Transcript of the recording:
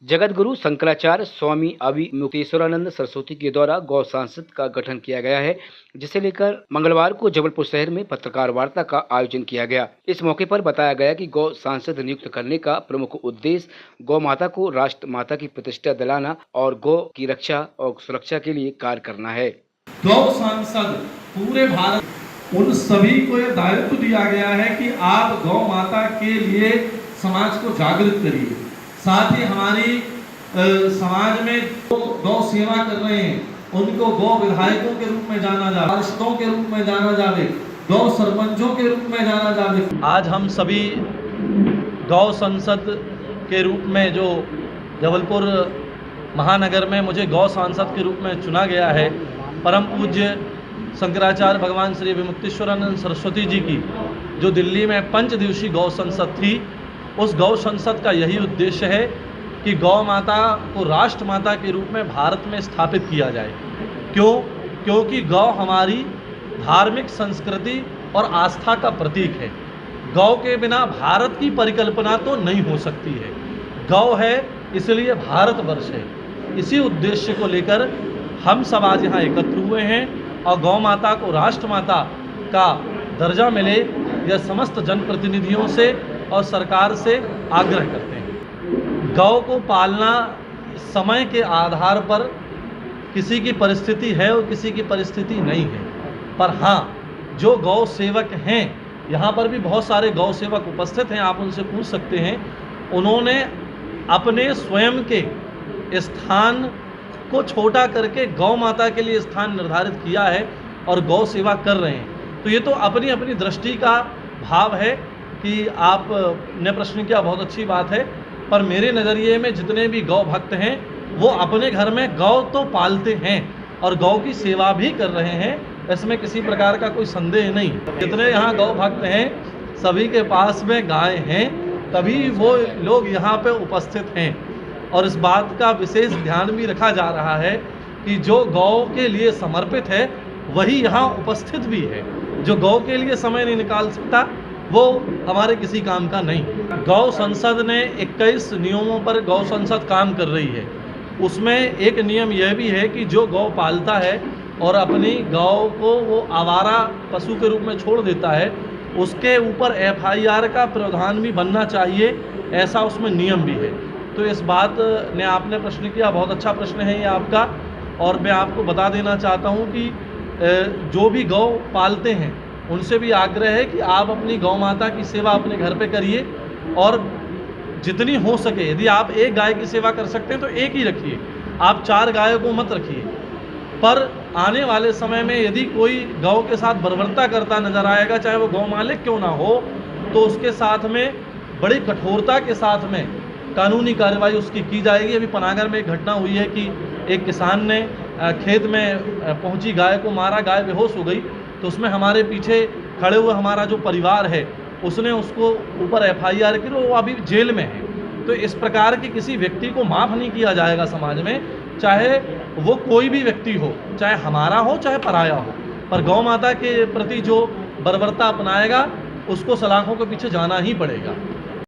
जगत गुरु शंकराचार्य स्वामी अविमुक्तेश्वरानंद सरस्वती के द्वारा गौ सांसद का गठन किया गया है, जिसे लेकर मंगलवार को जबलपुर शहर में पत्रकार वार्ता का आयोजन किया गया। इस मौके पर बताया गया कि गौ सांसद नियुक्त करने का प्रमुख उद्देश्य गौ माता को राष्ट्र माता की प्रतिष्ठा दिलाना और गौ की रक्षा और सुरक्षा के लिए कार्य करना है। गौ सांसद पूरे भारत उन सभी को यह दायित्व दिया गया है कि आप गौ माता के लिए समाज को जागृत करिए। साथ ही हमारी समाज में गौ सेवा कर रहे हैं उनको गौ विधायकों के रूप में जाना जाए, पार्षदों के रूप में जाना जाए, गौ सरपंचों के रूप में जाना जाए। आज हम सभी गौ संसद के रूप में जो जबलपुर महानगर में मुझे गौ सांसद के रूप में चुना गया है, परम पूज्य शंकराचार्य भगवान श्री विमुक्तेश्वरानंद सरस्वती जी की जो दिल्ली में 5 दिवसीय गौ संसद थी, उस गौ संसद का यही उद्देश्य है कि गौ माता को राष्ट्र माता के रूप में भारत में स्थापित किया जाए। क्योंकि गौ हमारी धार्मिक संस्कृति और आस्था का प्रतीक है। गौ के बिना भारत की परिकल्पना तो नहीं हो सकती है। गौ है इसलिए भारतवर्ष है। इसी उद्देश्य को लेकर हम सब आज यहाँ एकत्र हुए हैं और गौ माता को राष्ट्र माता का दर्जा मिले, यह समस्त जनप्रतिनिधियों से और सरकार से आग्रह करते हैं। गौ को पालना समय के आधार पर किसी की परिस्थिति है और किसी की परिस्थिति नहीं है, पर हाँ, जो गौ सेवक हैं, यहाँ पर भी बहुत सारे गौ सेवक उपस्थित हैं, आप उनसे पूछ सकते हैं। उन्होंने अपने स्वयं के स्थान को छोटा करके गौ माता के लिए स्थान निर्धारित किया है और गौ सेवा कर रहे हैं। तो ये तो अपनी अपनी दृष्टि का भाव है कि आपने प्रश्न किया, बहुत अच्छी बात है, पर मेरे नज़रिए में जितने भी गौ भक्त हैं वो अपने घर में गौ तो पालते हैं और गौ की सेवा भी कर रहे हैं, इसमें किसी प्रकार का कोई संदेह नहीं। जितने यहाँ गौ भक्त हैं सभी के पास में गाय हैं, तभी वो लोग यहाँ पे उपस्थित हैं और इस बात का विशेष ध्यान भी रखा जा रहा है कि जो गौ के लिए समर्पित है वही यहाँ उपस्थित भी है। जो गौ के लिए समय नहीं निकाल सकता वो हमारे किसी काम का नहीं। गौ संसद ने 21 नियमों पर गौ संसद काम कर रही है। उसमें एक नियम यह भी है कि जो गौ पालता है और अपनी गौ को वो आवारा पशु के रूप में छोड़ देता है, उसके ऊपर FIR का प्रावधान भी बनना चाहिए, ऐसा उसमें नियम भी है। तो इस बात ने आपने प्रश्न किया, बहुत अच्छा प्रश्न है ये आपका। और मैं आपको बता देना चाहता हूँ कि जो भी गौ पालते हैं उनसे भी आग्रह है कि आप अपनी गौ माता की सेवा अपने घर पे करिए और जितनी हो सके, यदि आप एक गाय की सेवा कर सकते हैं तो एक ही रखिए, आप 4 गायों को मत रखिए। पर आने वाले समय में यदि कोई गौ के साथ बर्बरता करता नजर आएगा, चाहे वो गौ मालिक क्यों ना हो, तो उसके साथ में बड़ी कठोरता के साथ में कानूनी कार्रवाई उसकी की जाएगी। अभी पनागर में एक घटना हुई है कि एक किसान ने खेत में पहुंची गाय को मारा, गाय बेहोश हो गई, तो उसमें हमारे पीछे खड़े हुए हमारा जो परिवार है उसने उसको ऊपर FIR की, वो अभी जेल में है। तो इस प्रकार के किसी व्यक्ति को माफ़ नहीं किया जाएगा समाज में, चाहे वो कोई भी व्यक्ति हो, चाहे हमारा हो चाहे पराया हो। पर गौ माता के प्रति जो बर्बरता अपनाएगा उसको सलाखों के पीछे जाना ही पड़ेगा।